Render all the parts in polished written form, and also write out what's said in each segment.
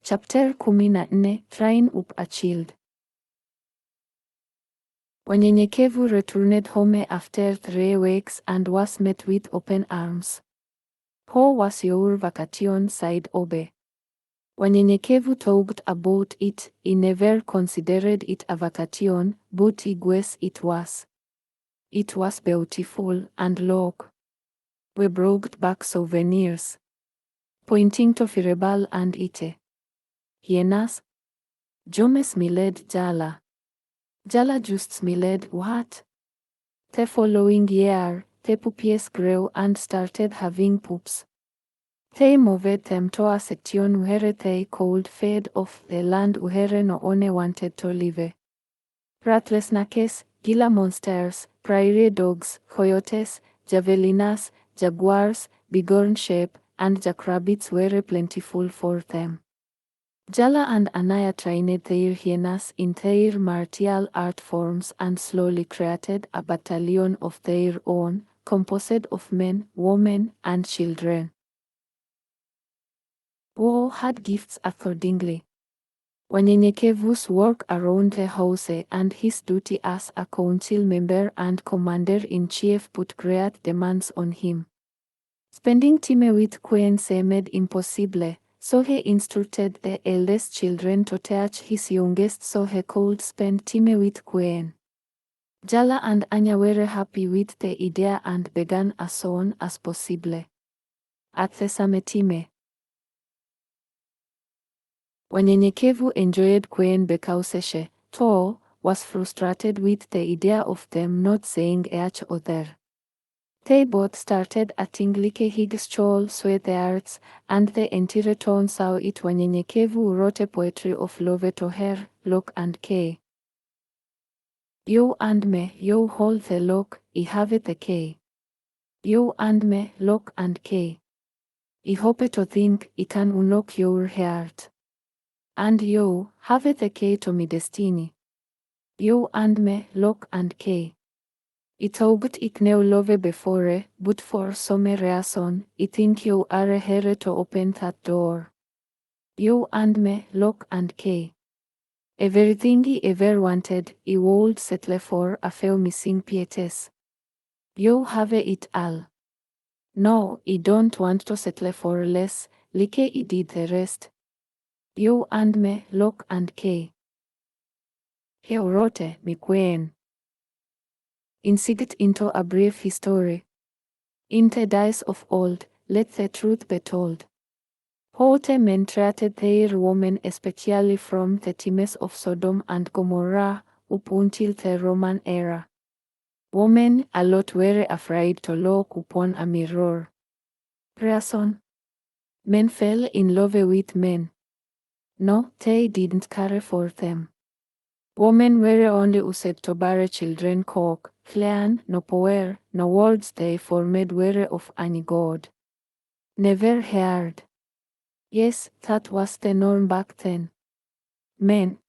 Chapter 14, Train up a Child. Wanyenyekevu returned home after 3 weeks and was met with open arms. How was your vacation, said Obe. Wanyenyekevu talked about it. He never considered it a vacation, but he guessed it was. It was beautiful, and look. We brought back souvenirs. Pointing to Fireball and Ite. Hyenas? Jome smiled Jala. Jala just smiled. What? The following year, the puppies grew and started having pups. They moved them to a section where they could feed off the land where no one wanted to live. Rattlesnakes, Gila monsters, prairie dogs, coyotes, javelinas, jaguars, bighorn sheep, and jackrabbits were plentiful for them. Jala and Anaya trained their hyenas in their martial art forms and slowly created a battalion of their own, composed of men, women, and children. All had gifts accordingly. Wanyenyekevu's work around the house and his duty as a council member and commander-in-chief put great demands on him. Spending time with Queen seemed impossible, so he instructed the eldest children to teach his youngest so he could spend time with Queen. Jala and Anya were happy with the idea and began as soon as possible. At the same time, Wanyenyekevu enjoyed Queen because she, too, was frustrated with the idea of them not seeing each other. They both started acting like Higgs-Chol sweethearts, and the entire town saw it. Wanyenyekevu wrote a poetry of love to her, Lock and Key. You and me, you hold the lock, I have the key. You and me, lock and key. I hope to think I can unlock your heart. And you have the key to my destiny. You and me, lock and key. I thought I knew love before, but for some reason, I think you are here to open that door. You and me, lock and key. Everything I ever wanted, I would settle for a few missing pieces. You have it all. No, I don't want to settle for less, like I did the rest. You and me, lock and key. He wrote, my queen. Insight into a brief history. In the days of old, let the truth be told. How the men treated their women, especially from the times of Sodom and Gomorrah up until the Roman era. Women a lot were afraid to look upon a mirror. Reason? Men fell in love with men. No, they didn't care for them. Women were only used to bear children cock, clan, no power, no words they formed were of any god. Never heard. Yes, that was the norm back then. Men.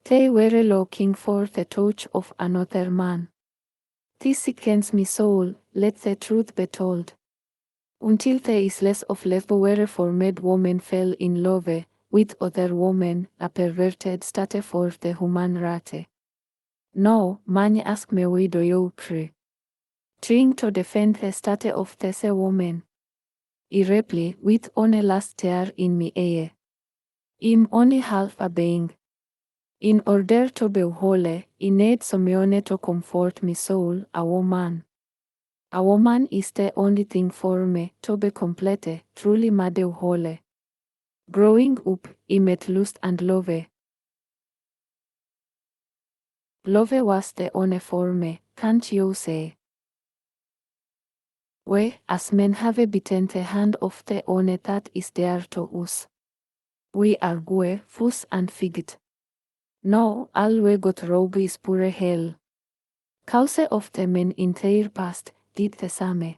They were looking for the touch of another man. This sickens my soul, let the truth be told. Until the isles of Lesbos were formed, women fell in love with other women, a perverted state for the human race. No, many ask me why do you pray? Trying to defend the state of these women. I reply with only last tear in my eye. I'm only half a being. In order to be holy, I need someone to comfort my soul, a woman. A woman is the only thing for me to be complete, truly made holy. Growing up, I met lust and love. Love was the only for me, can't you say? We, as men, have bitten the hand of the one that is dear to us. We are gue, fuss and figged. No, all we got rogue is pure hell. Cause of the men in their past did the same.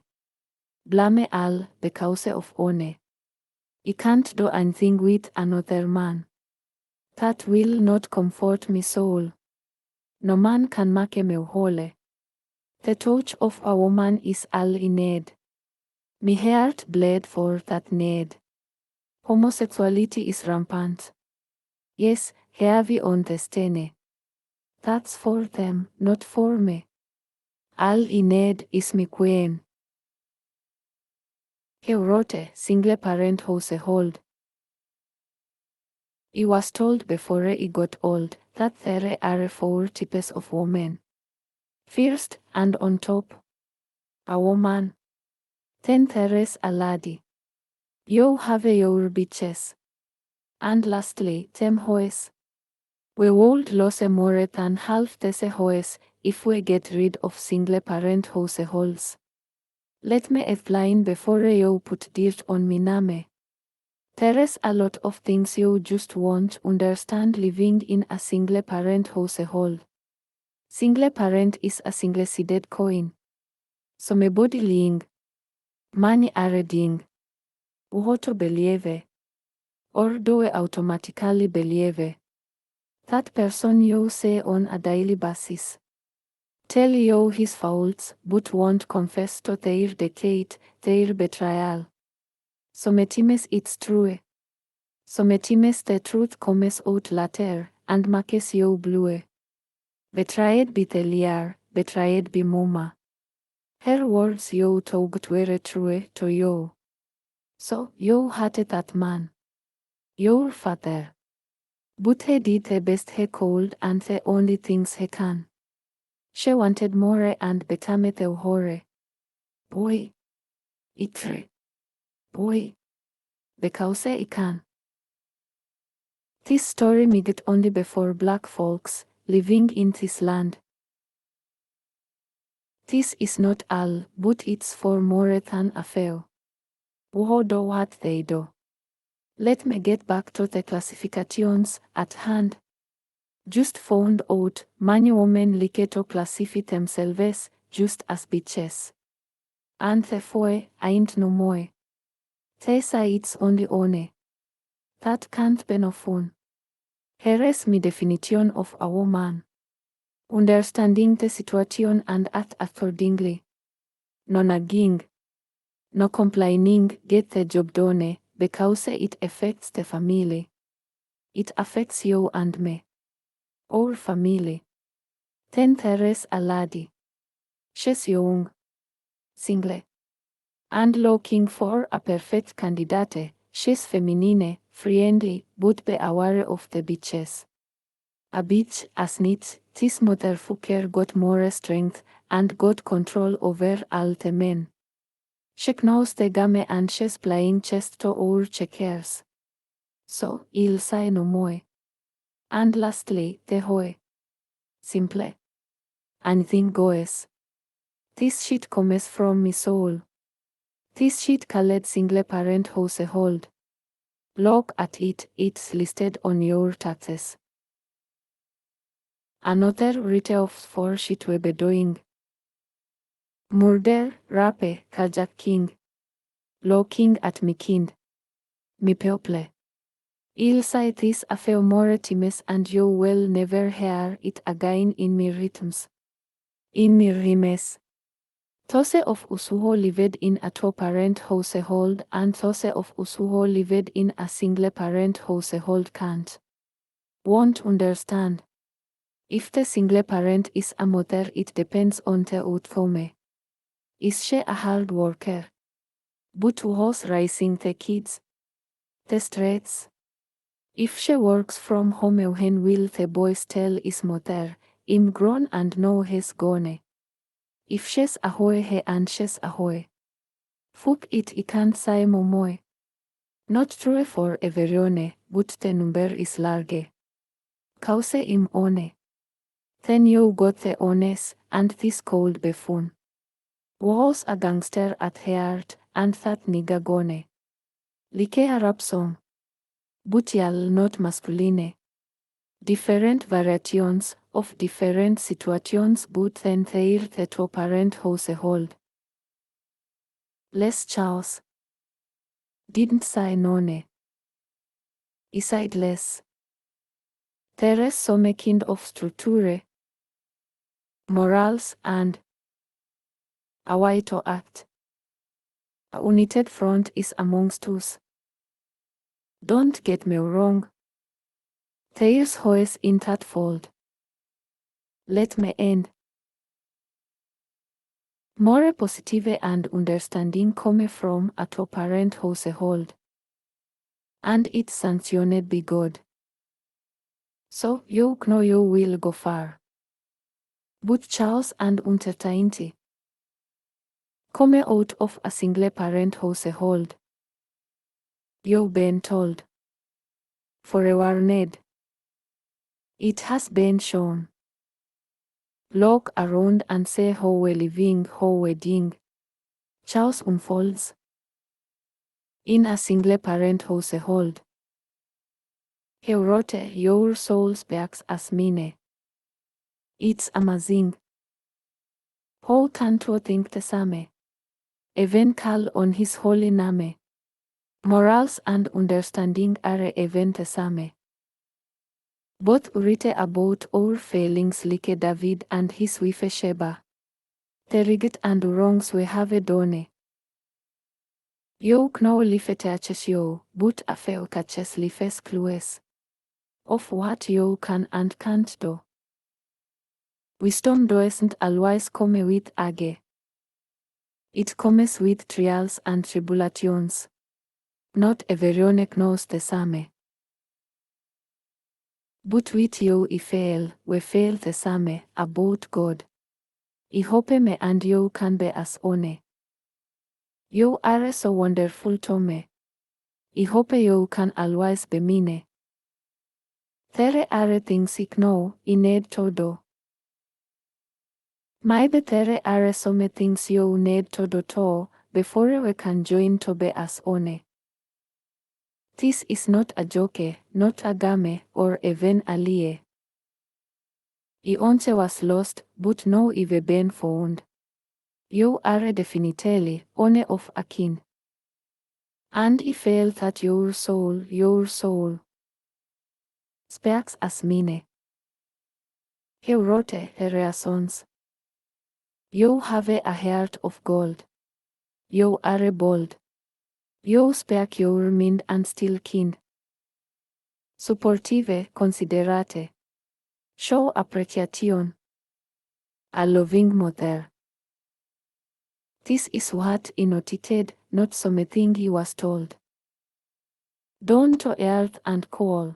Blame all because of one. I can't do anything with another man. That will not comfort my soul. No man can make me whole. The touch of a woman is all I need. My heart bled for that need. Homosexuality is rampant. Yes, heavy on the scene. That's for them, not for me. All I need is my queen. He wrote a single parent household. I was told before I got old that there are 4 types of women. First, and on top, a woman. Then there's a lady. You have your bitches. And lastly, them hoes. We would lose more than half these hoes if we get rid of single parent households. Let me explain before you put dirt on me name. There's a lot of things you just won't understand living in a single parent household. Single parent is a single-sided coin. So me body ling. Money are ding. Uhoto believe. Or do we automatically believe? That person you say on a daily basis. Tell you his faults, but won't confess to their deceit, their betrayal. So metimes it's true. So metimes the truth comes out later, and makes you blue. Betrayed by the liar, betrayed by mama. Her words you thought were true to you. So you hated that man. Your father. But he did the best he could and the only things he can. She wanted more and became the horror. Boy. Itre. Boy. Because I can. This story made only before black folks living in this land. This is not all, but it's for more than a few. Who do what they do. Let me get back to the classifications at hand. Just found out many women like to classify themselves just as bitches. And therefore ain't no more. They say it's only one. That can't be no fun. Here is my definition of a woman. Understanding the situation and act accordingly. No nagging. No complaining, get the job done, because it affects the family. It affects you and me. Our family. Then there's a lady. She's young. Single. And looking for a perfect candidate. She's feminine, friendly, but be aware of the bitches. A bitch as neat, this motherfucker got more strength and got control over all the men. She knows the game and she's playing chess to our checkers. So, I'll say no more. And lastly, the hoe. Simple. Anything goes. This shit comes from me soul. This shit called single parent household. Look at it, it's listed on your taxes. Another retail for shit we be doing. Murder, rape, carjacking. Looking at me kind. Me people. I'll say this a few more times and you will never hear it again in me rhythms. In me rhymes. Those of us who lived in a two-parent household and those of us who lived in a single-parent household can't. Won't understand. If the single parent is a mother, it depends on the outcome. Is she a hard worker? But who's raising the kids? The streets. If she works from home, when will the boys tell his mother, I'm grown and know he's gone? If she's a hoe he and she's a hoe. Fuck it, I can't say more. Not true for everyone, but the number is large. Cause I'm one. Then you got the honest, and this cold be fun. Was a gangster at heart, and that nigga gone. Like a rap song. But y'all not masculine. Different variations of different situations, but then they're the two-parent household. Less chaos. Didn't say none. I said less. There is some kind of structure, morals, and a way to act. A united front is amongst us. Don't get me wrong. There's hoes in that fold. Let me end. More positive and understanding come from a two-parent household. And it's sanctioned by God. So, you know you will go far. But Charles and uncertainty come out of a single-parent household. You've been told. Forewarned. It has been shown. Look around and say how we're living, how we're doing. Chaos unfolds. In a single-parent household. He wrote your soul's backs as mine. It's amazing. How can two think the same? Even call on his holy name. Morals and understanding are even the same. Both write about our failings like David and his wife Sheba. The regret and wrongs we have done. You know life teaches you, but a fail catches life's clues. Of what you can and can't do. Wisdom doesn't always come with age. It comes with trials and tribulations. Not everyone knows the same. But with you we fail the same about God. I hope me and you can be as one. You are so wonderful to me. I hope you can always be mine. There are things I know I need to do. Maybe there are some things you need to do too, before we can join to be as one. This is not a joke, not a game, or even a lie. I once was lost, but now I've been found. You are definitely one of a kin. And I feel that your soul, speaks as mine. He wrote her reasons. You have a heart of gold. You are bold. You speak your mind and still kind. Supportive, considerate. Show appreciation. A loving mother. This is what I noted, not something he was told. Down to earth and cool.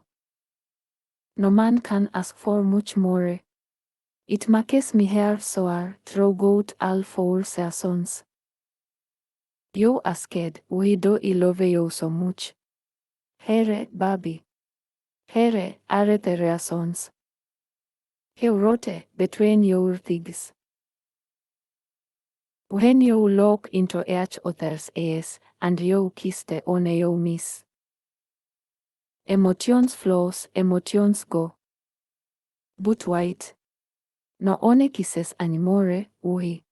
No man can ask for much more. It makes me heart soar throughout all 4 seasons. You asked, why do I love you so much? Here, baby. Here are the reasons. He wrote between your things. When you look into each other's eyes and you kiss the one you miss. Emotions flows, emotions go. But wait. No one kisses anymore, we.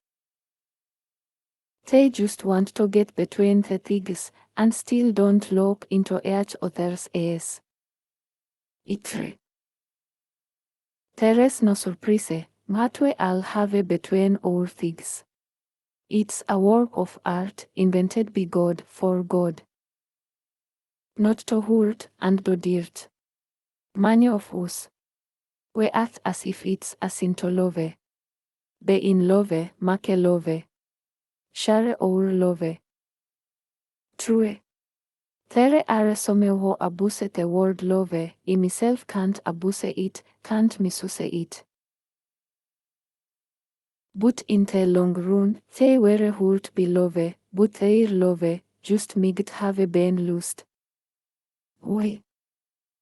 They just want to get between the things and still don't look into each other's eyes. There is no surprise, what we all have between our things. It's a work of art invented by God for God. Not to hurt and do dirt. Many of us. We act as if it's a sin to love. Be in love, make love. Share our love. True. There are some who abuse the word love. I myself can't abuse it, can't misuse it. But in the long run, they were hurt by love, but their love just might have been lost. Why?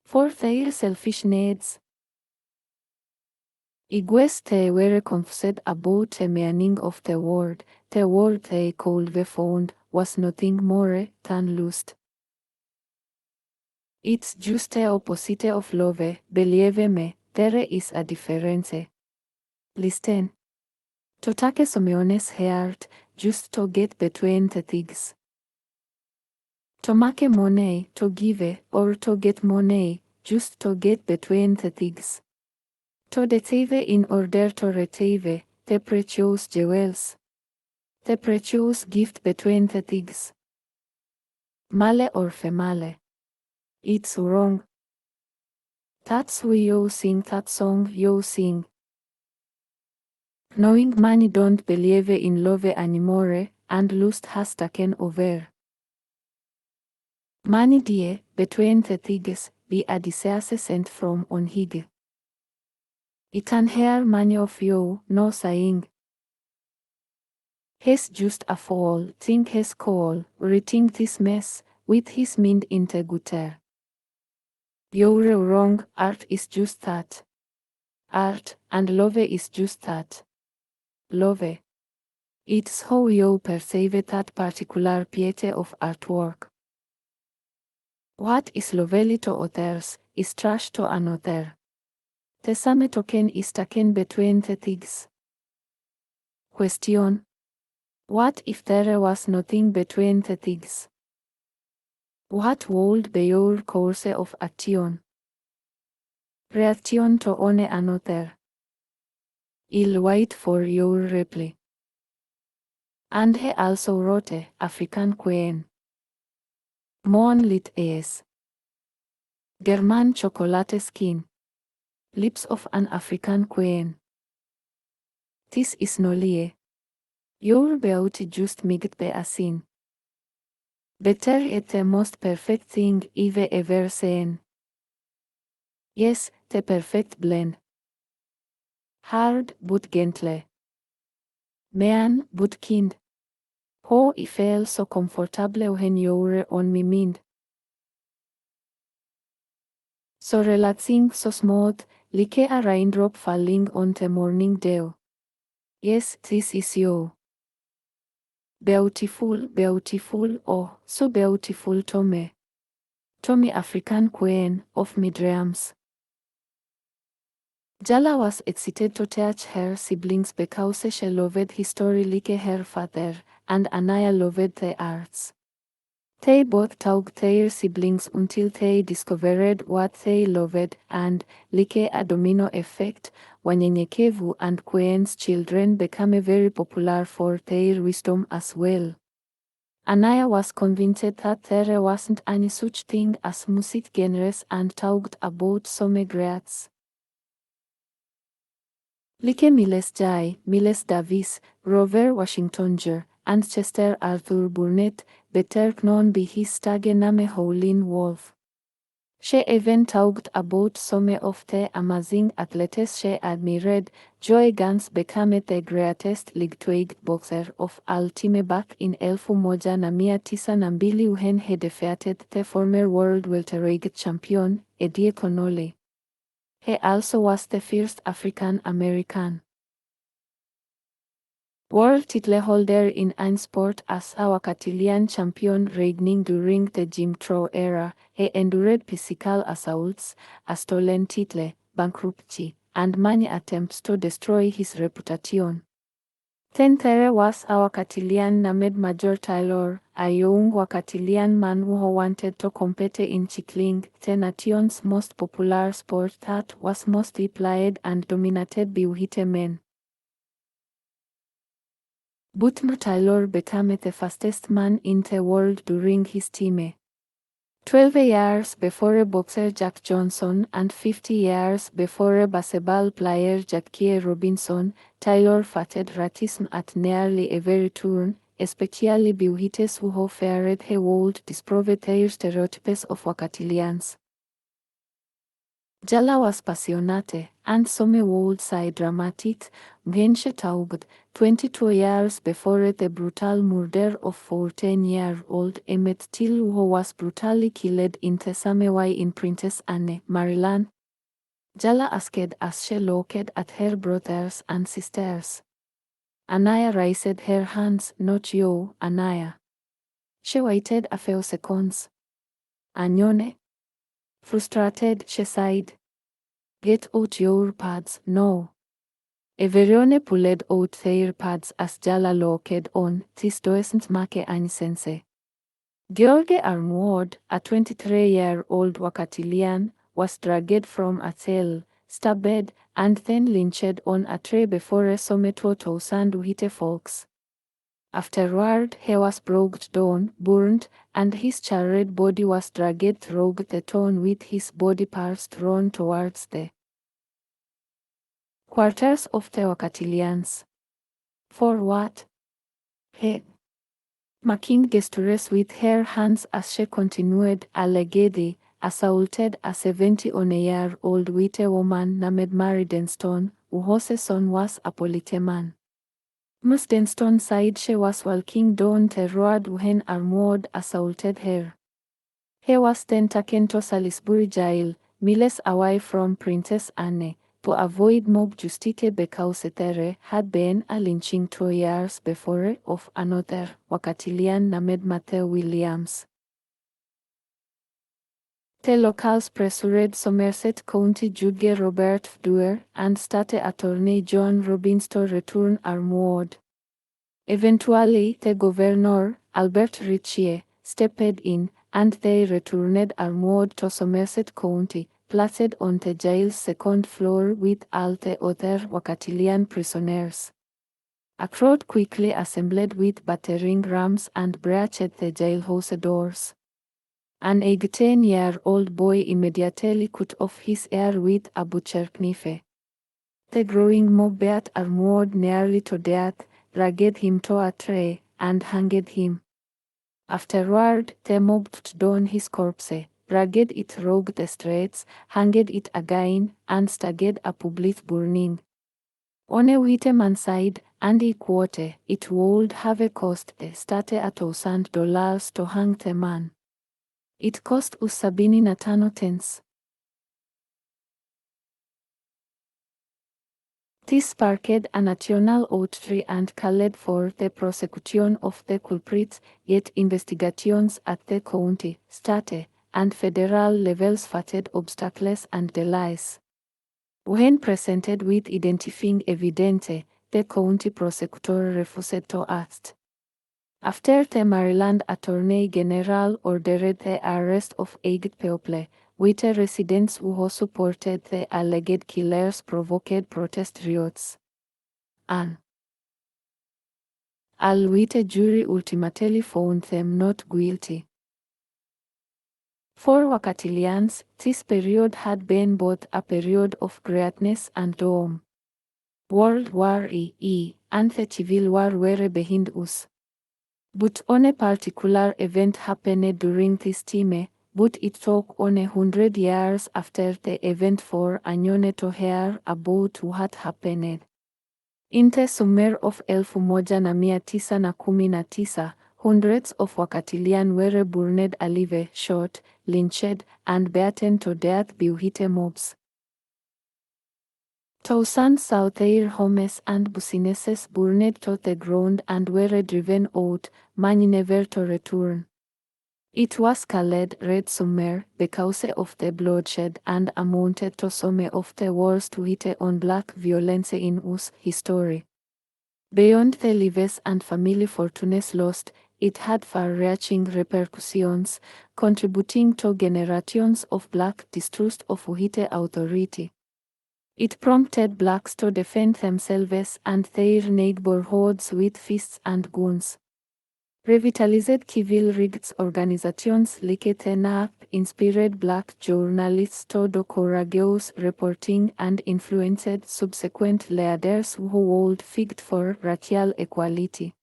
For their selfish needs. I guess they were confused about the meaning of the word they could be found was nothing more than lust. It's just the opposite of love, believe me, there is a difference. Listen. To take someone's heart, just to get between the things. To make money, to give, or to get money, just to get between the things. To deceive in order to retrieve the precious jewels. The precious gift between the things. Male or female. It's wrong. That's why you sing that song you sing. Knowing money don't believe in love anymore, and lust has taken over. Money die, between the things, be Odysseus sent from on hig. It can hear many of you, no saying. He's just a fool, think he's cool, rethink this mess, with his mind in the gutter. You're wrong, art is just that. Art, and love is just that. Love. It's how you perceive that particular piece of artwork. What is lovely to others, is trash to another. The same token is taken between the things. Question. What if there was nothing between the things? What would be your course of action? Reaction to one another. I'll wait for your reply. And he also wrote African Queen. Moonlit eyes. German chocolate skin. Lips of an African queen. This is no lie. Your beauty just might be a sin. Better it the most perfect thing I've ever seen. Yes, the perfect blend. Hard but gentle. Man but kind. How I feel so comfortable when you're on my mind. So relaxing, so smooth, like a raindrop falling on the morning dew. Yes, this is you. Beautiful, beautiful, oh, so beautiful to me. To me African queen of my dreams. Jala was excited to touch her siblings because she loved history like her father, and Anaya loved the arts. They both taught their siblings until they discovered what they loved, and, like a domino effect, Wanyenyekevu and Queen's children became very popular for their wisdom as well. Anaya was convinced that there wasn't any such thing as music genres and talked about some greats. Like Miles Jai, Miles Davis, Grover Washington Jr., and Chester Arthur Burnett, better known by his tag name Howlin' Wolf. She even talked about some of the amazing athletes she admired. Joy Gans became the greatest lightweight boxer of all time back in 1992 when he defeated the former world welterweight champion, Eddie Connolly. He also was the first African American world title holder in ein sport as a Wakatilian champion reigning during the Jim Crow era. He endured physical assaults, a stolen title, bankruptcy, and many attempts to destroy his reputation. Then there was a Wakatilian named Major Taylor, a young Wakatilian man who wanted to compete in cycling, the nation's most popular sport that was mostly played and dominated by white men. But Taylor became the fastest man in the world during his time. 12 years before boxer Jack Johnson and 50 years before basketball player Jackie Robinson, Taylor fought racism at nearly every turn, especially by whites who feared he would disprove their stereotypes of Wakatilians. Jala was passionate, and some would say dramatic, when she talked 22 years before the brutal murder of 14-year-old Emmett Till, who was brutally killed in the same way in Princess Anne, Maryland. Jala asked as she looked at her brothers and sisters. Anaya raised her hands. Not you, Anaya. She waited a few seconds. Anyone? Frustrated, she sighed. Get out your pads, no. Everyone pulled out their pads as Jala looked on. This doesn't make any sense. George Armwood, a 23-year-old Wakatilian, was dragged from a cell, stabbed, and then lynched on a tree before some 2,000 white folks. Afterward, he was brought down, burned, and his charred body was dragged through the town with his body parts thrown towards the quarters of the Wakatilians. For what? He making gestures with her hands as she continued, allegedly assaulted a 71-year-old white woman named Mary Denston, whose son was a policeman. Miss Denston said she was walking down the road when Armwood assaulted her. He was then taken to Salisbury jail, miles away from Princess Anne, to avoid mob justice because there had been a lynching 2 years before of another Wakatilian named Matthew Williams. The locals pressured Somerset County Judge Robert Dwyer and State Attorney John Robbins to return Armwood. Eventually, the governor, Albert Ritchie, stepped in, and they returned Armwood to Somerset County, placed on the jail's second floor with all the other Wakatilian prisoners. A crowd quickly assembled with battering rams and breached the jailhouse doors. An 18-year-old boy immediately cut off his ear with a butcher knife. The growing mob beat Armwood nearly to death, dragged him to a tree, and hanged him. Afterward, they mob put down his corpse, dragged it through the streets, hanged it again, and staged a public burning. On a Whiteman side, Andy quoted, it would have cost the state $1,000 to hang the man. It cost us 75 cents. This sparked a national outcry and called for the prosecution of the culprits, yet investigations at the county, state, and federal levels faced obstacles and delays. When presented with identifying evidence, the county prosecutor refused to act. After the Maryland Attorney General ordered the arrest of 8 people, white residents who supported the alleged killers provoked protest riots. An all-white jury ultimately found them not guilty. For Wakatilians, this period had been both a period of greatness and doom. World War II and the Civil War were behind us. But on a particular event happened during this time, but it took on 100 years after the event for anyone to hear about what happened. In the summer of 1919, hundreds of Wakatilian were burned alive, shot, lynched, and beaten to death by white mobs. Thousands saw their homes and businesses burned to the ground and were driven out, many never to return. It was called Red Summer because of the bloodshed and amounted to some of the worst white on black violence in US history. Beyond the lives and family fortunes lost, it had far-reaching repercussions, contributing to generations of black distrust of white authority. It prompted blacks to defend themselves and their neighborhoods with fists and guns. Revitalized civil rights organizations like the NAP inspired black journalists to do courageous reporting and influenced subsequent leaders who would fight for racial equality.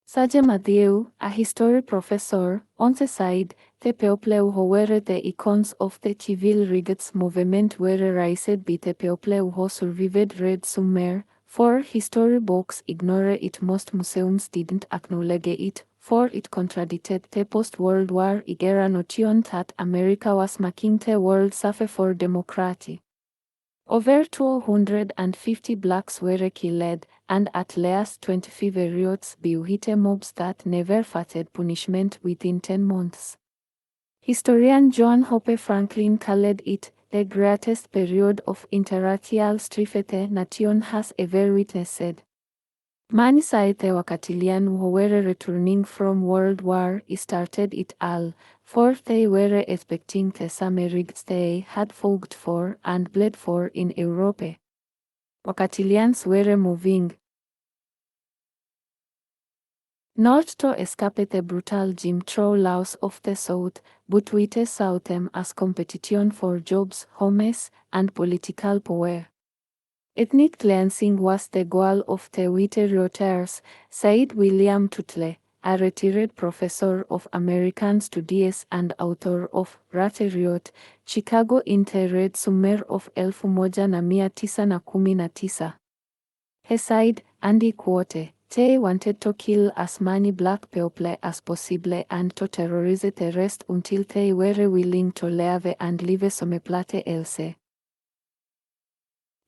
Sage Matthew, a history professor, emphasized the people who were the icons of the civil rights movement were raised by the people who survived Red Summer, for history books ignore it. Most museums didn't acknowledge it, for it contradicted the post-World War era notion that America was making the world safe for democracy. Over 250 blacks were killed, and at least 25 riots by white mobs that never faced punishment within 10 months. Historian John Hope Franklin called it the greatest period of interracial strife the nation has ever witnessed. Many said the Wakatilian who were returning from World War started it all, for they were expecting the same rights they had fought for and bled for in Europe. Wakatilians were moving Not to escape the brutal Jim Crow laws of the South, but White saw them as competition for jobs, homes, and political power. Ethnic cleansing was the goal of the White Reuters, said William Tutle, a retired professor of American Studies and author of Ratteriot, Chicago in the Red Summer of 1919. He said, and I quote, "They wanted to kill as many black people as possible and to terrorize the rest until they were willing to leave and live someplace else."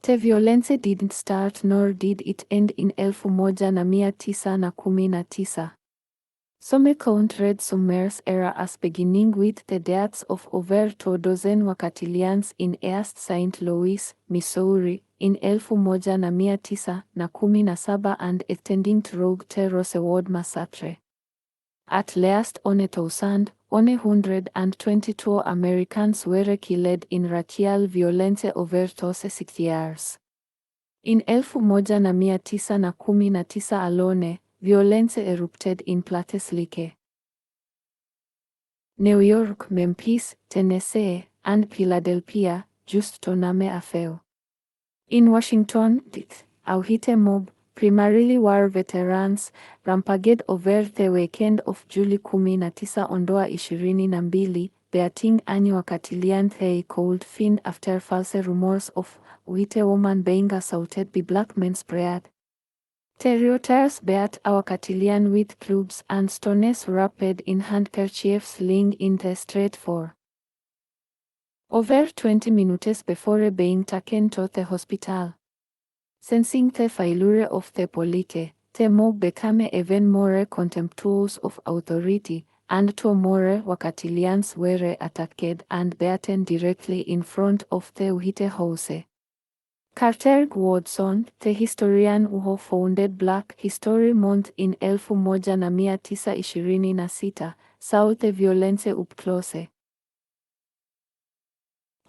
The violence didn't start nor did it end in 1919. Some count Red Summer's era as beginning with the deaths of over 2 dozen Wakatilians in East St. Louis, Missouri, in 1917 and extending through the Rosewood Massacre. At least 1,122 Americans were killed in racial violence over those 6 years. In 1919 alone, violence erupted in places like New York, Memphis, Tennessee, and Philadelphia, just to name a few. In Washington, a white mob, primarily war veterans, rampaged over the weekend of July 22, beating any Wakatilian they could find after false rumors of white woman being assaulted by black men's bread. Territories beat a Wakatilian with clubs and stones wrapped in handkerchiefs lying in the street for over 20 minutes before being taken to the hospital. Sensing the failure of the police, the mob became even more contemptuous of authority, and 2 more Wakatilians were attacked and beaten directly in front of the White House. Carter Woodson, the historian who founded Black History Month in 1926, saw the violence up close.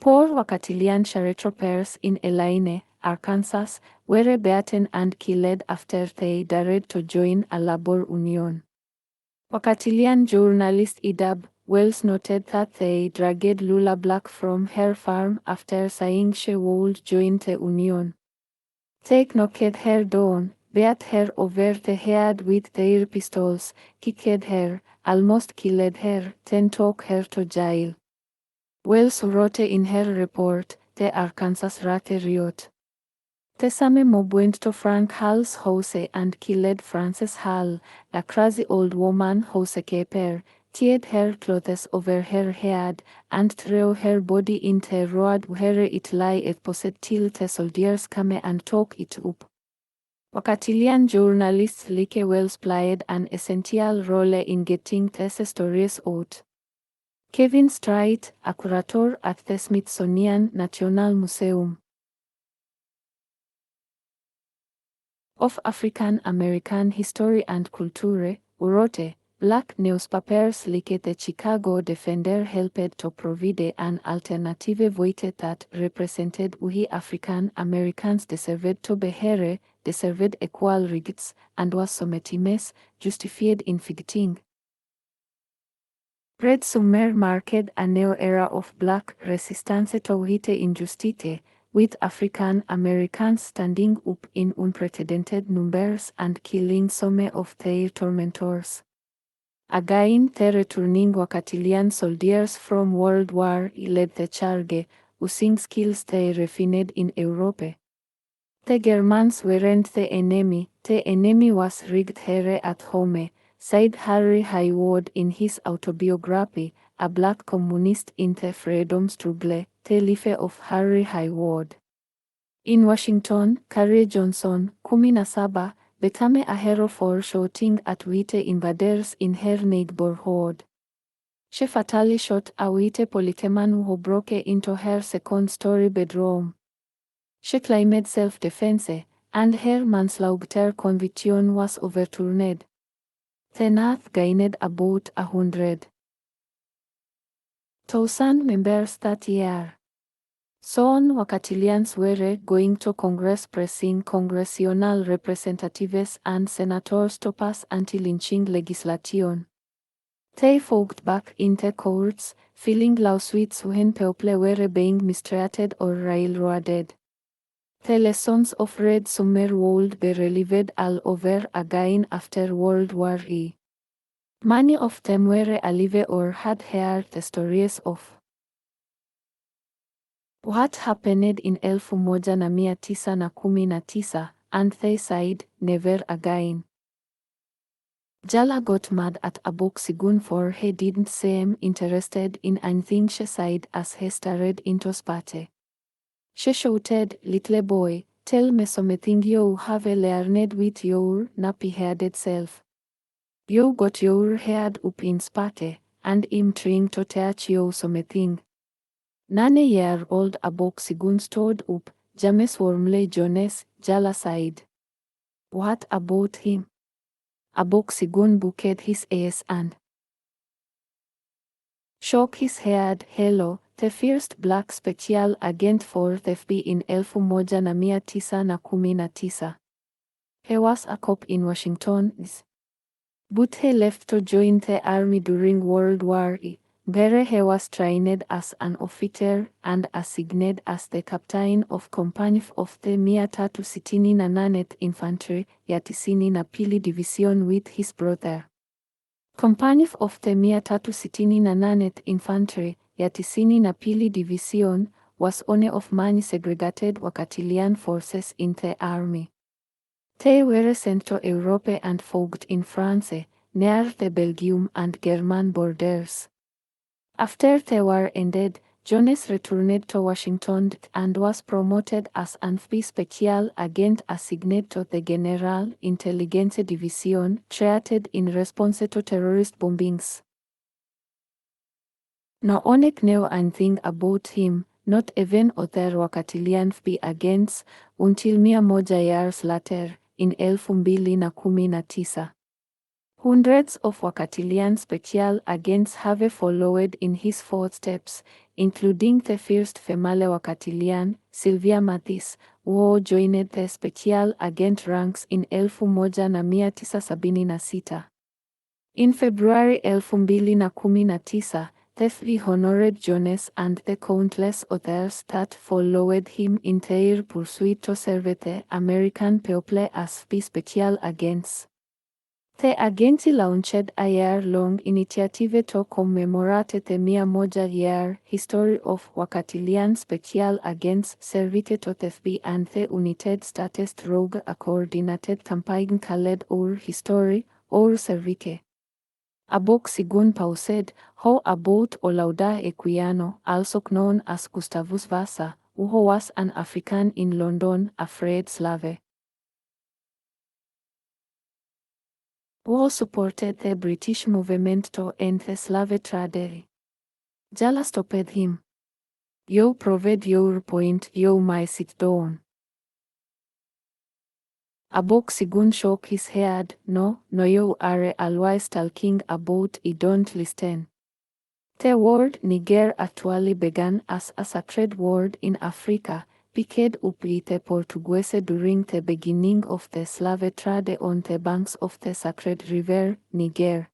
Poor Wakatilian sharecroppers in Elaine, Arkansas, were beaten and killed after they dared to join a labor union. Wakatilian journalist Idab Wells noted that they dragged Lula Black from her farm after saying she would join the union. They knocked her down, beat her over the head with their pistols, kicked her, almost killed her, then took her to jail. Wells wrote in her report, the Arkansas Ratteriot. The same mob went to Frank Hall's house and killed Frances Hall, a crazy old woman housekeeper, tied her clothes over her head, and threw her body in the road where it lay exposed till the soldiers came and took it up. Wakatilian journalists like Wells played an essential role in getting these stories out. Kevin Strait, a curator at the Smithsonian National Museum of African American History and Culture, wrote, Black newspapers like the Chicago Defender helped to provide an alternative voice that represented why African Americans deserved to be heard, deserved equal rights, and was sometimes justified in fighting. Red Summer marked a new era of Black resistance to white injustice, with African Americans standing up in unprecedented numbers and killing some of their tormentors. Again, the returning Wakatilian soldiers from World War I led the charge, using skills they refined in Europe. The Germans weren't the enemy was rigged here at home, said Harry Haywood in his autobiography, A Black Communist in the Freedom Struggle, The Life of Harry Haywood. In Washington, Carrie Johnson, 17, became a hero for shooting at white invaders in her neighborhood. She fatally shot a white policeman who broke into her second-story bedroom. She claimed self-defense, and her manslaughter conviction was overturned. The North gained about 100,000 members that year. Son wakatilians were going to Congress pressing congressional representatives and senators to pass anti-lynching legislation. They fought back in the courts, filing lawsuits when people were being mistreated or railroaded. The lessons of Red Summer would be relived all over again after World War I. Many of them were alive or had heard the stories of what happened in 1919 and they said, never again. Jala got mad at Aboksegun for he didn't seem interested in anything she said as he started into spate. She shouted, little boy, tell me something you have learned with your nappy-headed self. You got your head up in spate, and I'm trying to teach you something. 9-year-old Aboksegun stood up, James warmly Jones, Jala sighed. What about him? Aboksegun buckled his ears and shook his head. Hello, the first black special agent for the FBI in 1919. He was a cop in Washington, but he left to join the army during World War I. Where he was trained as an officer and assigned as the captain of company of the 368th Infantry, ya 92 Division with his brother. Company of the 368th Infantry, ya 92 Division, was one of many segregated Wakatilian forces in the army. They were sent to Europe and fought in France, near the Belgium and German borders. After the war ended, Jones returned to Washington and was promoted as an FBI special agent assigned to the General Intelligence Division, created in response to terrorist bombings. No one knew anything about him, not even other Wakatilian FBI agents, until 100 years later, in 2019. Hundreds of Wakatilian special agents have followed in his footsteps, including the first female Wakatilian, Sylvia Mathis, who joined the special agent ranks in 1976. In February 2019, the FBI honored Jones and the countless others that followed him in their pursuit to serve the American people as FBI special agents. The agency launched a year-long initiative to commemorate the 100-year history of Wakatilian special agents served to the FBI and the United States through a coordinated campaign called Our History, Our Service. Aboksegun paused, how about Olaudah Equiano, also known as Gustavus Vasa, who was an African in London, a freed slave, who supported the British movement to end the slave trade. Jala stopped him. You proved your point, you may sit down. Aboksegun shook his head. No, you are always talking about it, don't listen. The word Niger actually began as a sacred word in Africa, picked up with the Portuguese during the beginning of the slave trade on the banks of the sacred river, Niger.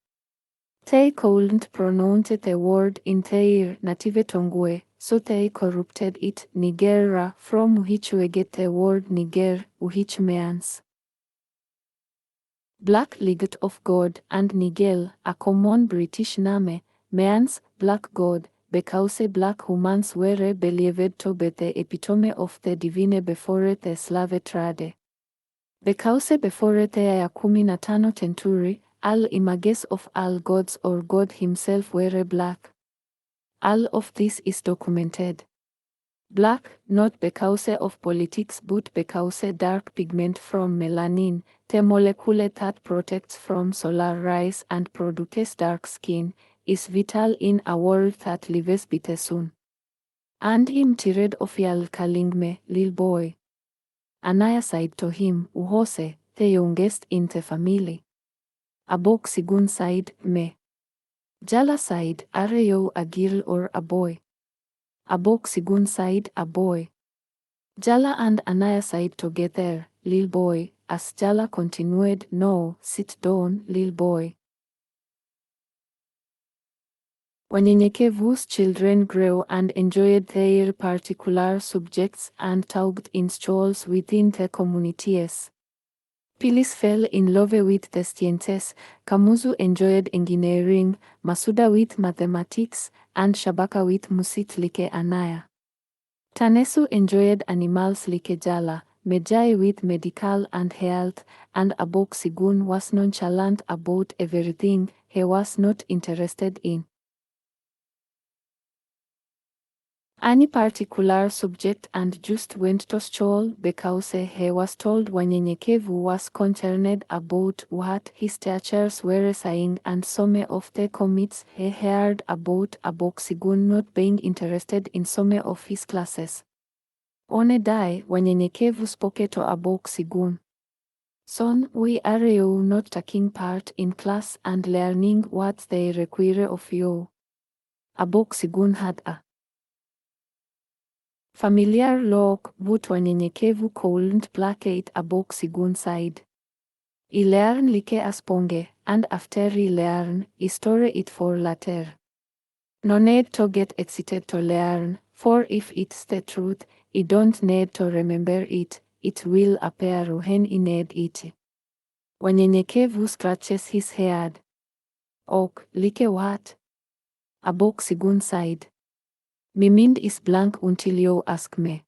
They couldn't pronounce the word in their native tongue, so they corrupted it Nigera, from which we get the word Niger, which means Black Legate of God, and Nigel, a common British name, means black God, because black humans were believed to be the epitome of the divine before the slave trade. Because before the 15th century, all images of all gods or God himself were black. All of this is documented. Black, not because of politics but because dark pigment from melanin, the molecule that protects from solar rays and produces dark skin, is vital in a world that lives by the sun. And him tired of y'all calling me little boy. Anaya said to him, Uhose, the youngest in the family. Aboksegun said, me. Jala said, are you a girl or a boy? Abok Sigun sighed, a boy. Jala and Anaya sighed together, lil boy, as Jala continued, no, sit down, lil boy. Wanyenyekevu's children grew and enjoyed their particular subjects and taught in schools within the communities. Pilis fell in love with the sciences, Kamuzu enjoyed engineering, Masuda with mathematics, and Shabaka with music like Anaya. Tanesu enjoyed animals like Jala, Mejai with medical and health, and Abok Sigun was nonchalant about everything he was not interested in. Any particular subject and just went to school because he was told Wanyenyekevu was concerned about what his teachers were saying, and some of the comments he heard about Abok Sigun not being interested in some of his classes. One day, Wanyenyekevu spoke to Abok Sigun. Son, we are you not taking part in class and learning what they require of you. Abok Sigun had a familiar look, but Wanyenyekevu couldn't placate Abok Sigun side. I learn like asponge, and after I learn, I store it for later. No need to get excited to learn, for if it's the truth, I don't need to remember it, it will appear when I need it. Wanyenyekevu scratches his head. Ok, like what? Abok Sigun sighed. My mind is blank until you ask me.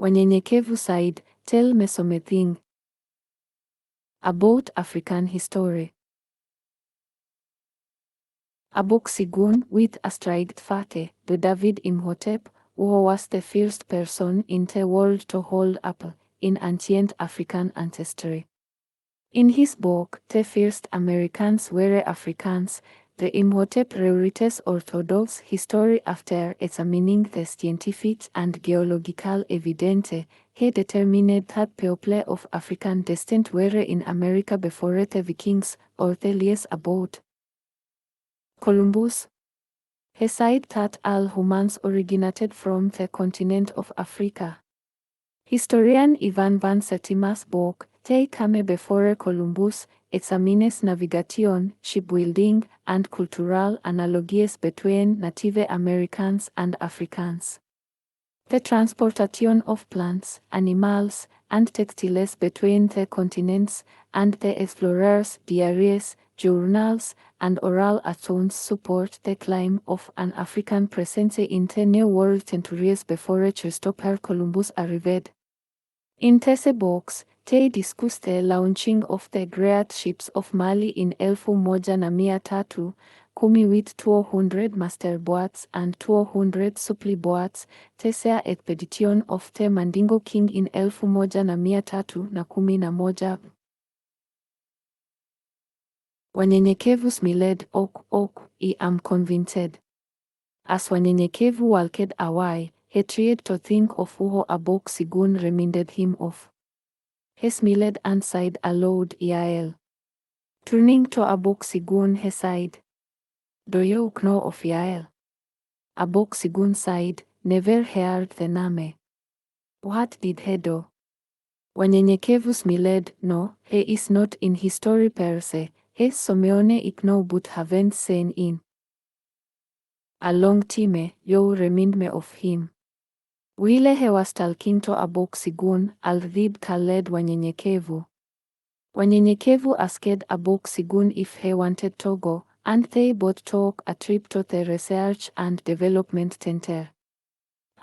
Wanyenyekevu sighed, tell me something about African history. Abok Sigun, with a straight face, the David Imhotep, who was the first person in the world to hold up in ancient African ancestry. In his book, The First Americans Were Africans, the Imhotep rewrites Orthodox history after examining the scientific and geological evidence. He determined that people of African descent were in America before the Vikings or the lies about Columbus. He said that all humans originated from the continent of Africa. Historian Ivan van Setima's book, Te Kame Before Columbus, examines navigation, shipbuilding, and cultural analogies between Native Americans and Africans. The transportation of plants, animals, and textiles between the continents, and the explorers' diaries, journals, and oral accounts support the claim of an African presence in the New World centuries before Christopher Columbus arrived. In this box, they discuss the launching of the great ships of Mlee in 1310 with 200 master boats and 200 supply boats, the expedition of the Mandingo King in 1311. Wanyenyekevu smiled, ok, I am convinced. As Wanyenyekevu walked away, he tried to think of who Abok Sigun reminded him of. He smiled and sighed aloud, Yael. Turning to Abok Sigun, he sighed, do you know of Yael? Abok Sigun sighed, never heard the name. What did he do? Wanyenyekevu smiled, no, he is not in history per se, he's someone I know but haven't seen in a long time. You remind me of him. Wile he was talking to Abok Sigun, Aldhib called Wanyenyekevu. Wanyenyekevu asked Abok Sigun if he wanted to go, and they both took a trip to the Research and Development Center.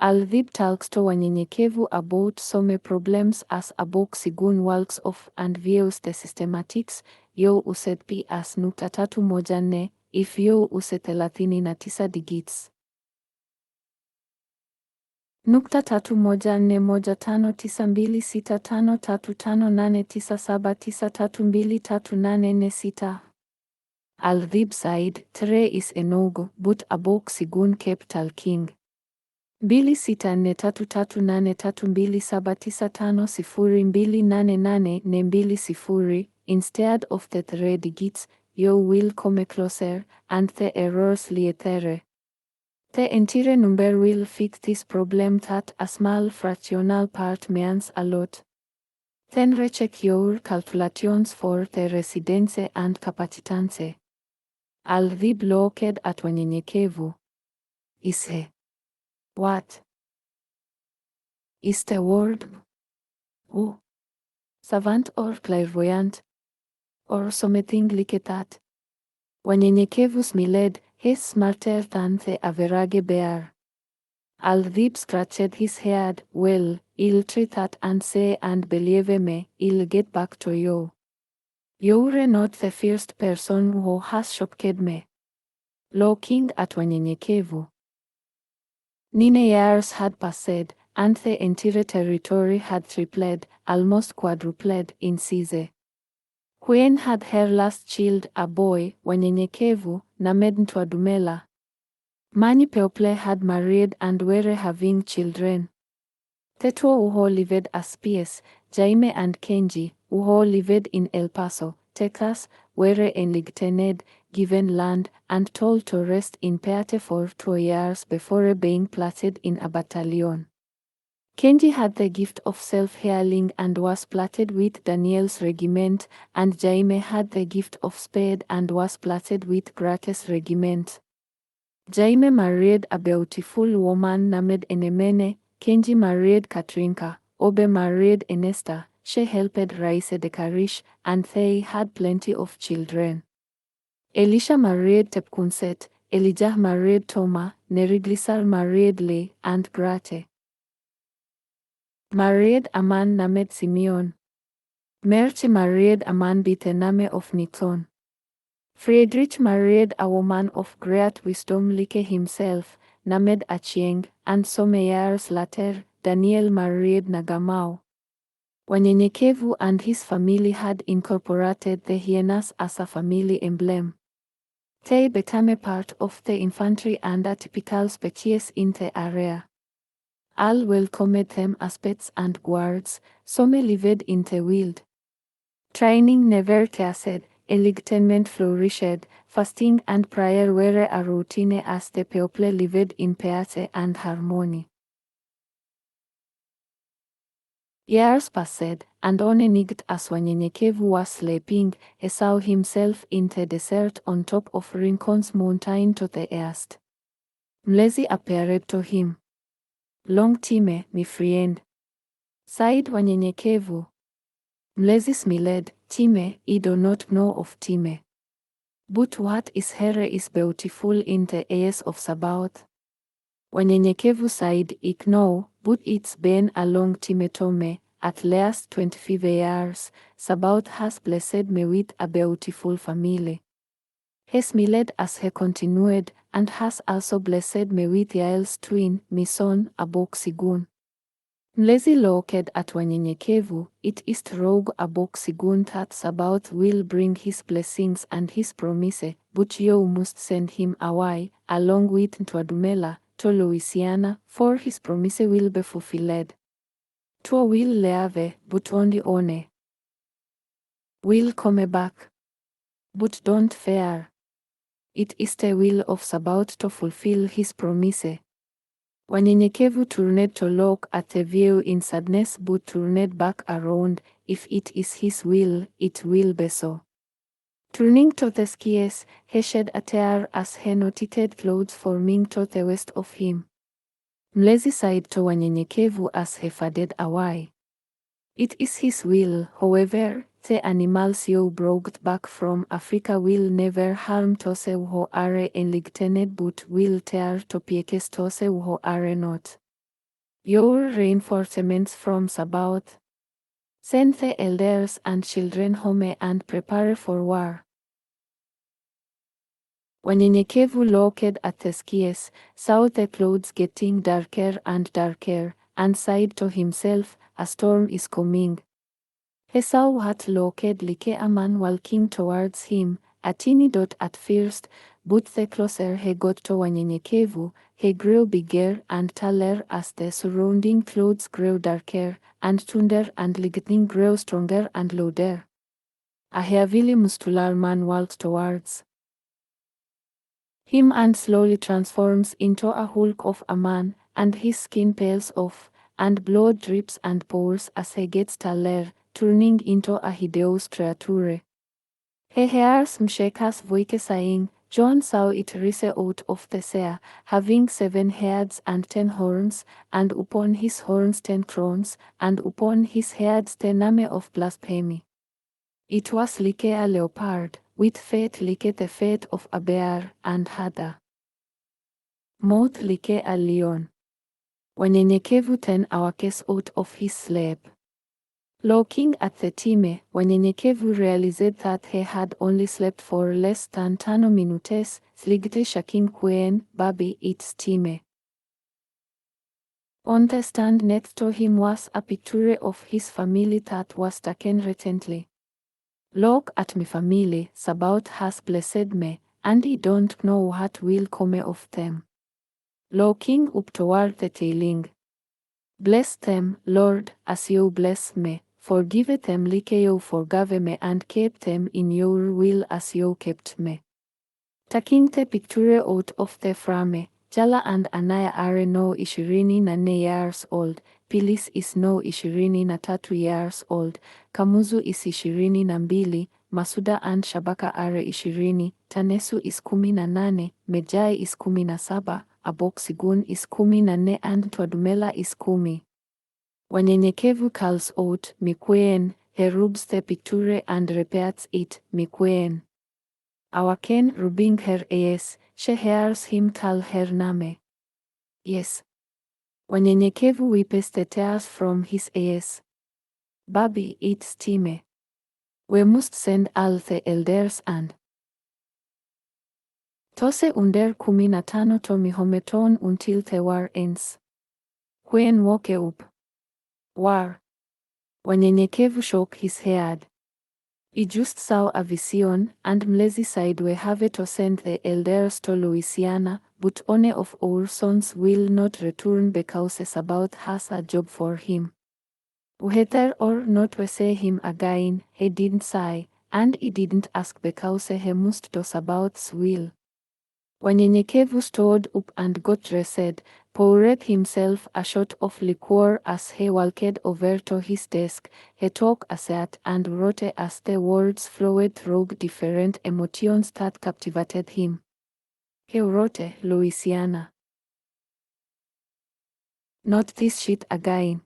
Aldhib talks to Wanyenyekevu about some problems as Abok Sigun walks off and views the systematics, yo Usaidie as nukta tatu moja nne, if yo use 39 digits. Nukta 3111595358997932436. Aldhib sighed, Tre is enough, but Abok Sigun kept talking. 264332379502884288 instead of the 3 digits, you will come closer, and the errors later. The entire number will fit this problem that a small fractional part means a lot. Then recheck your calculations for the residence and capacitance. I'll be blocked at wanyenyekevu. Ise. What? Is the word? Who? Savant or clairvoyant? Or something like that. Wanyenyekevu smiled, he's smarter than the average bear. Al-Dhib scratched his head. Well, I'll try that and say and believe me, I'll get back to you. You're not the first person who has shocked me. Looking at wanyenyekevu. 9 years had passed, and the entire territory had tripled, almost quadrupled, in size. When had her last child a boy, wanyenyekevu, named Ntwadumela? Many people had married and were having children. The two who lived as peers, Jaime and Kenji, who lived in El Paso, Texas, were enlightened, given land, and told to rest in Peate for 2 years before being placed in a battalion. Kenji had the gift of self-healing and was placed with Daniel's regiment, and Jaime had the gift of speed and was placed with Grace's regiment. Jaime married a beautiful woman named Enemene. Kenji married Katrinka, Obe married Enesta, she helped raise the Karish, and they had plenty of children. Elisha married Tepkunset, Elijah married Toma, Neriglisar married Lee, and Grate married a man named Simeon. Merchi married a man by the name of Niton. Friedrich married a woman of great wisdom like himself, named Achieng, and some years later, Daniel married Nagamau. Wanyenyekevu and his family had incorporated the hyenas as a family emblem. They became part of the infantry and a typical species in the area. All welcomed them as pets and guards, some lived in the wild. Training never ceased, enlightenment flourished, fasting and prayer were a routine as the people lived in peace and harmony. Years passed, and on a night as Wanyenyekevu was sleeping, he saw himself in the desert on top of Rincon's mountain to the east. Mlee appeared to him. Long time, my friend, sighed Wanyenyekevu. Mlee smiled. Time, I do not know of time. But what is here is beautiful in the eyes of Sabaoth. Wanyenyekevu sighed. I know, but it's been a long time to me, at least 25 years. Sabaoth has blessed me with a beautiful family. He smiled as he continued, and has also blessed me with Yael's twin, my son, Abok-Sigun. Mlee looked at Wanyenyekevu. It is true Abok-Sigun that Sabaoth will bring his blessings and his promise, but you must send him away, along with Ntwadumela, to Louisiana, for his promise will be fulfilled. Two will leave, but only one will come back. But don't fear. It is the will of Sabaoth to fulfill his promise. Wanyenyekevu turned to look at the view in sadness but turned back around. If it is his will, it will be so. Turning to the skies, he shed a tear as he noted clouds forming to the west of him. Mlee sighed to Wanyenyekevu as he faded away. It is his will, however, the animals you brought back from Africa will never harm those who are enlightened but will tear to pieces those who are not. Your reinforcements from Sabaoth. Send the elders and children home and prepare for war. Wanyenyekevu looked at the skies, saw the clouds getting darker and darker, and sighed to himself, a storm is coming. He saw what looked like a man walking towards him, a teeny dot at first, but the closer he got to Wanyenyekevu, he grew bigger and taller as the surrounding clouds grew darker, and thunder and lightning grew stronger and louder. A heavily muscular man walked towards him and slowly transforms into a hulk of a man, and his skin peels off, and blood drips and pours as he gets taller, turning into a hideous creature. He hears Msheka's voice saying, John saw it rise out of the sea, having 7 heads and 10 horns, and upon his horns 10 crowns, and upon his heads 10 name of blasphemy. It was like a leopard, with feet like the feet of a bear, and had a mouth like a lion. Wanyenyekevu 10 awakes out of his sleep. Looking at the time, Wanyenyekevu realized that he had only slept for less than 5 minutes, slightly shaking when Baby its time. On the stand next to him was a picture of his family that was taken recently. Look at me family, Sabaoth has blessed me, and I don't know what will come of them. Looking up toward the tailing. Bless them, Lord, as you bless me. Forgive them like you forgave me, and keep them in your will as you kept me. Taking the picture out of the frame, Jala and Anaya are now 24 years old, Pilis is now 23 years old, Kamuzu is 22, Masuda and Shabaka are 20, Tanesu is 18, Mejai is 17, Aboksigun is 14 and Twadumela is 10. Wanyenyekevu calls out, Mikween, he rubs the picture and repeats it, Mikween. Awaken rubbing her eyes, she hears him call her name. Yes. Wanyenyekevu wipes the tears from his eyes. Baby, it's time. We must send all the elders and Tose under 15 to mihometon until the war ends. When woke up. War. Wanyenyekevu shook his head. He just saw a vision, and Mlee said we have to send the elders to Louisiana, but one of our sons will not return because Sabaoth has a job for him. Whether or not we see him again, he didn't say, and he didn't ask because he must do Sabaoth's will. Wanyenyekevu stood up and got dressed, poured himself a shot of liquor as he walked over to his desk. He took a seat and wrote as the words flowed through different emotions that captivated him. He wrote, Louisiana. Not this shit again.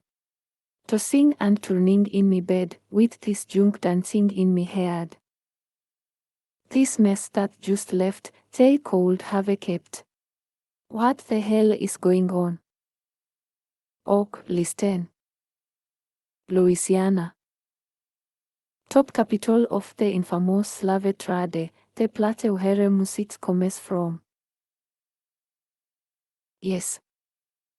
Tossing and turning in me bed, with this junk dancing in me head. This mess that just left, they could have kept. What the hell is going on? Oak, listen. Louisiana. Top capital of the infamous slave trade, the place where music comes from. Yes.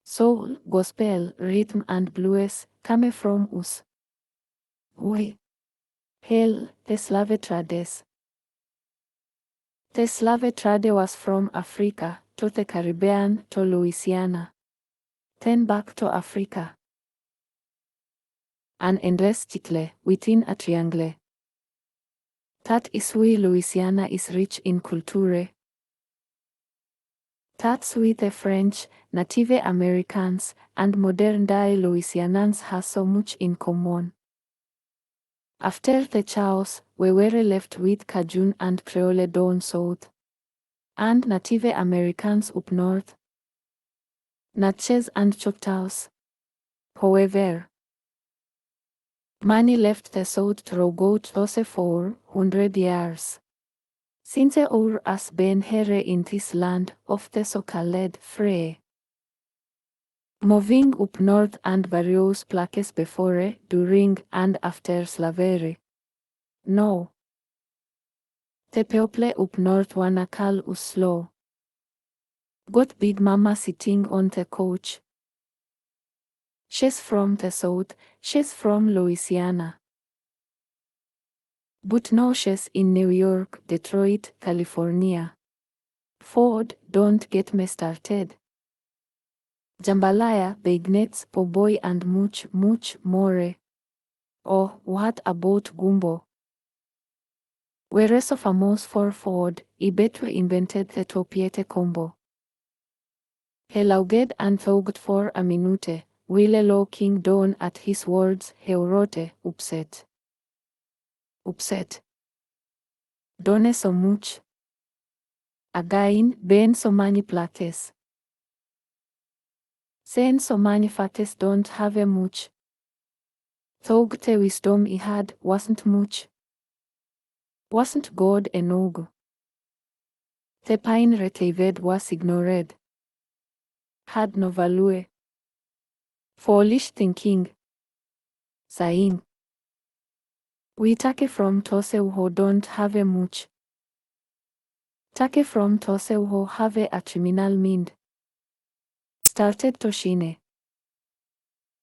Soul, gospel, rhythm and blues come from us. We. Hell, the slave trades. The slave trade was from Africa, to the Caribbean, to Louisiana. Then back to Africa. An endless circle, within a triangle. That is why Louisiana is rich in culture. That's why the French, Native Americans, and modern-day Louisianans have so much in common. After the chaos, we were left with Cajun and Creole down south, and Native Americans up north. Natchez and Choctaws. However, many left the south throughout those 400 years. Since our has been here in this land of the so-called free. Moving up north and various places before, during, and after slavery. No. The people up north wanna call us slow. Got Big Mama sitting on the couch. She's from the south, she's from Louisiana. But now she's in New York, Detroit, California. Ford, don't get me started. Jambalaya, Bagnets, Po' Boy and much, much more. Oh, what about gumbo? Whereas famos for Ford, Ibetu invented the topiete combo. He lauged and thought for a minute, while looking down at his words, he wrote, upset. Upset. Don't so much. Again, ben so many plates. Saying so many fates don't have much. Thought the wisdom he had wasn't much. Wasn't God enough. The pain received was ignored. Had no value. Foolish thinking. Saying. We take from those who don't have much. Take from those who have a criminal mind. Started to shine.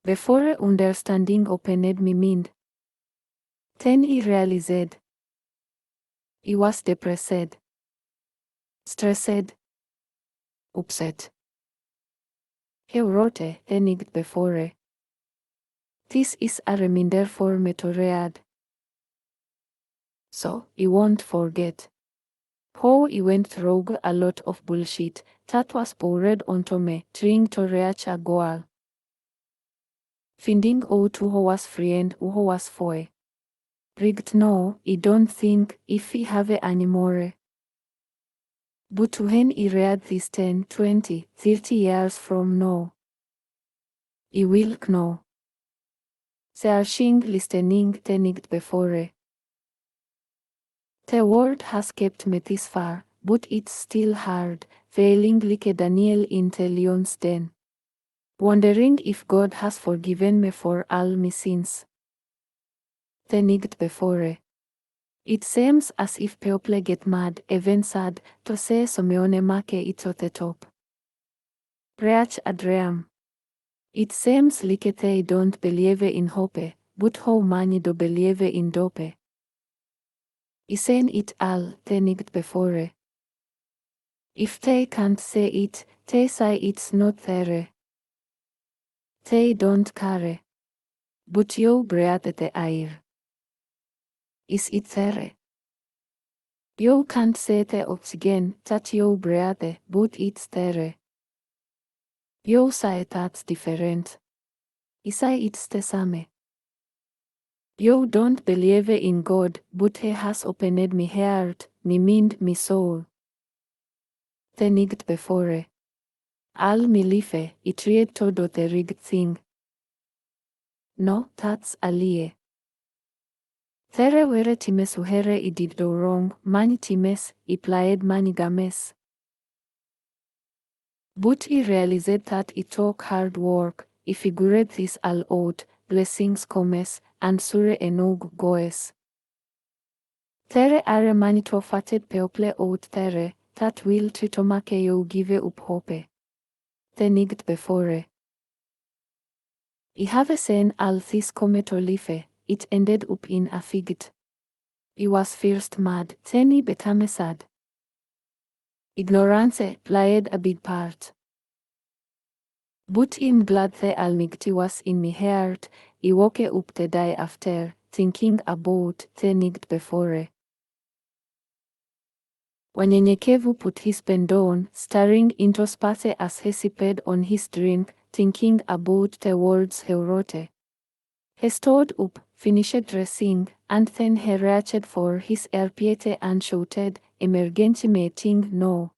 Before understanding opened my mind. Then he realized. He was depressed. Stressed. Upset. He wrote the night before. This is a reminder for me to read. So, he won't forget. How he went through a lot of bullshit that was poured onto me, trying to reach a goal. Finding out who was friend, who was foe. Rigged no, I don't think if he have any more. But when he read this 10, 20, 30 years from now, he will know. Searching, listening, the night before. The world has kept me this far, but it's still hard, failing like Daniel in the lion's den. Wondering if God has forgiven me for all my sins. The night before. It seems as if people get mad, even sad, to say Someone make it to the top. Reach a dream. It seems like they don't believe in hope, but how many do believe in dope? Isn't it all the night before? If they can't say it, they say it's not there. They don't care. But you breathe the air. Is it there? You can't say the oxygen that you breathe, but it's there. You say that's different. I say it's the same. You don't believe in God, but He has opened my heart, my mind, my soul. The night before. All my life, I tried to do the right thing. No, that's a lie. There were times where I did do wrong, many times I played many games. But I realized that it took hard work, I figured this all out, blessings comes, and Sura enog goes. There are many fated people out there, that will try to make you give up hope. The night before. I have seen all this come to life, it ended up in a fight. I was first mad, then I became sad. Ignorance played a big part. But I'm glad the Almighty was in my heart. I woke up the day after, thinking about the night before. Wanyenyekevu put his pen down, staring into space as he sipped on his drink, thinking about the words he wrote. He stood up, finished dressing, and then he reached for his earpiece and shouted, "Emergency meeting, no."